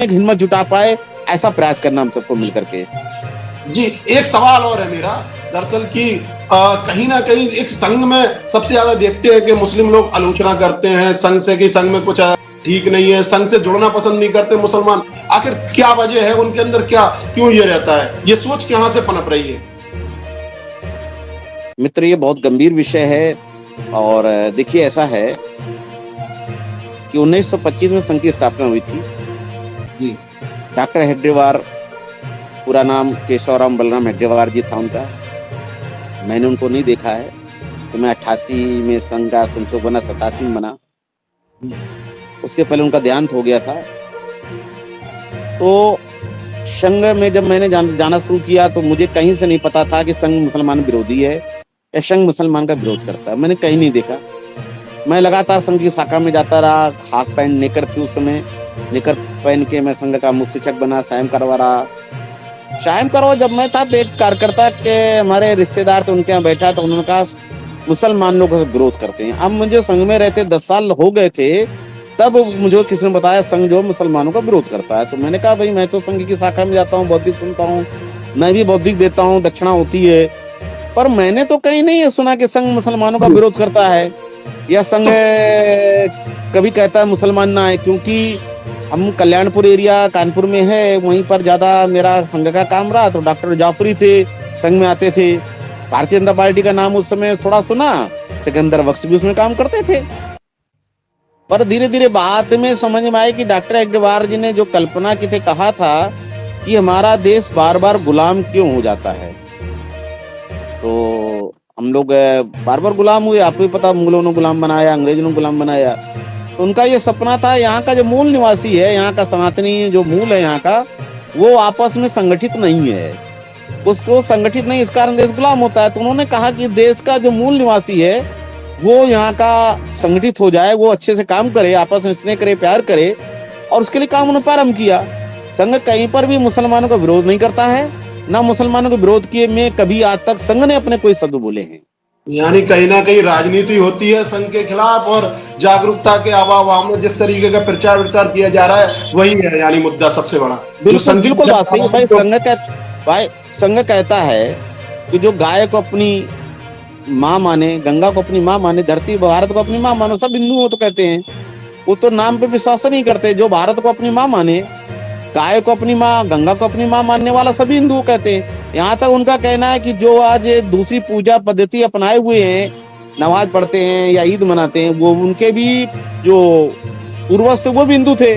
हिम्मत जुटा पाए, ऐसा प्रयास करना हम सबको मिल करके। जी, एक सवाल और है मेरा दरअसल कि कहीं न कहीं एक संघ में सबसे ज़्यादा देखते हैं कि मुस्लिम लोग आलोचना करते हैं संघ से कि संघ में कुछ ठीक नहीं है, संघ से जुड़ना पसंद नहीं करते मुसलमान। आखिर क्या वजह है उनके अंदर क्या क्यों ये रहता है? ये सोच कहाँ से पनप रही है? मित्र, ये बहुत गंभीर विषय है और देखिए ऐसा है कि 1925 में संघ की स्थापना हुई थी। जी। डॉक्टर हेड्गेवार, पूरा नाम केशवराम बलराम हेड्गेवार जी था उनका। मैंने उनको नहीं देखा है, तो मैं 88 में संघ का संशोधन बना, 87 में बना। उसके पहले उनका देहांत हो गया था। तो संघ में जब मैंने जाना शुरू किया तो मुझे कहीं से नहीं पता था कि संघ मुसलमान विरोधी है या संघ मुसलमान का विरोध करता है। मैंने कहीं नहीं देखा। मैं लगातार संघ की शाखा में जाता रहा। हाफ पैंट नेकर थी उस समय, नेकर पहन के मैं संघ का मुख्य शिक्षक बना, सायं करवा रहा। शायम करो जब मैं था तो एक कार्यकर्ता के हमारे रिश्तेदार थे, उनके यहाँ बैठा तो उन्होंने कहा मुसलमान लोग विरोध करते हैं। अब मुझे संघ में रहते 10 साल हो गए थे, तब मुझे किसी ने बताया संघ जो मुसलमानों का विरोध करता है। तो मैंने कहा भाई मैं तो संघ की शाखा में जाता हूँ, बौद्धिक सुनता हूँ, मैं भी बौद्धिक देता हूँ, दक्षिणा होती है, पर मैंने तो कहीं नहीं सुना कि संघ मुसलमानों का विरोध करता है या संघ कभी कहता है मुसलमान ना आए। क्योंकि हम कल्याणपुर एरिया कानपुर में है, वहीं पर ज्यादा मेरा संघ का काम रहा। तो डॉक्टर जाफरी थे, संघ में आते थे। भारतीय जनता पार्टी का नाम उस समय थोड़ा सुना, सिकंदर बख्श भी उसमें काम करते थे। पर धीरे धीरे बाद में समझ में आया कि डॉक्टर हेड्गेवार जी ने जो कल्पना की थी, कहा था कि हमारा देश बार बार गुलाम क्यों हो जाता है। तो हम लोग बार बार गुलाम हुए, आपको भी पता, मुगलों ने गुलाम बनाया, अंग्रेजों ने गुलाम बनाया। तो उनका ये सपना था यहाँ का जो मूल निवासी है, यहाँ का सनातनी जो मूल है यहाँ का, वो आपस में संगठित नहीं है, उसको संगठित नहीं, इस कारण देश गुलाम होता है। तो उन्होंने कहा कि देश का जो मूल निवासी है वो यहाँ का संगठित हो जाए, वो अच्छे से काम करे, आपस में स्नेह करे, प्यार करे, और उसके लिए काम उन्होंने प्रारंभ किया। संघ कहीं पर भी मुसलमानों का विरोध नहीं करता है, ना मुसलमानों के विरोध किए में कभी आज तक संघ ने अपने कोई शब्द बोले हैं। यानी कहीं ना कहीं राजनीति होती है संघ के खिलाफ और जागरूकता के अभाव में जिस तरीके का प्रचार विचार किया जा रहा है वही है यानी मुद्दा सबसे बड़ा। बिल्कुल बिल्कुल बात सही भाई। संघ कहता है कि जो गाय को अपनी माँ माने, गंगा को अपनी माँ माने, धरती भारत को अपनी माँ मानो, सब हिंदू हो तो कहते हैं। वो तो नाम पे विश्वास नहीं करते। जो भारत को अपनी माँ माने, गाय को अपनी माँ, गंगा को अपनी माँ मानने वाला सभी हिंदू कहते हैं। यहाँ तक उनका कहना है कि जो आज दूसरी पूजा पद्धति अपनाए हुए हैं, नमाज पढ़ते हैं या ईद मनाते हैं, वो उनके भी जो पूर्वज थे वो भी हिंदू थे।